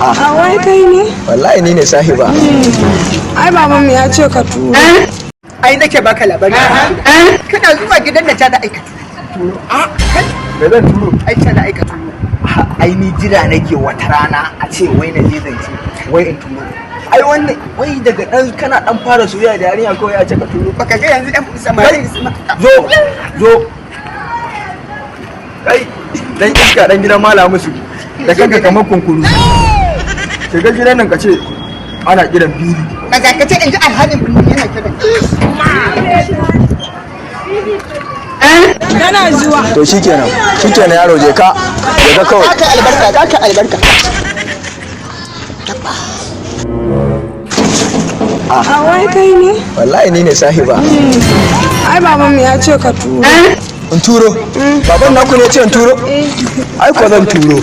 A wai kai ne? Wallahi ni ne sahiba. Ai baban mu ya ce ka turo. Ai nake baka labari. Kana zuwa gidan da ta da aika turo. Me zan turo? Ai ta da aika turo. Ai ni jira nake wata rana a ce wai na je zance wai in turo. Ai wannan wai daga dan kana dan fara soyayya da yarinya kawai ya ce ka turo. Baka ga yanzu dan samari Zo. Kai dan iska dan gidan malamu su da kanka kamar kunkuru. Shiga gidan nan ka ce ana kiran biri. Daga ka ce in ji alhalin biri yana kiran. Kana zuwa. To shikenan yaro je ka kawai. Ka albarka. A wai kai ne? Wallahi ni ne sahiba. Ai baban mu ya ce ka turo. In turo? Baban naku ne ce in turo? Ai ko zan turo.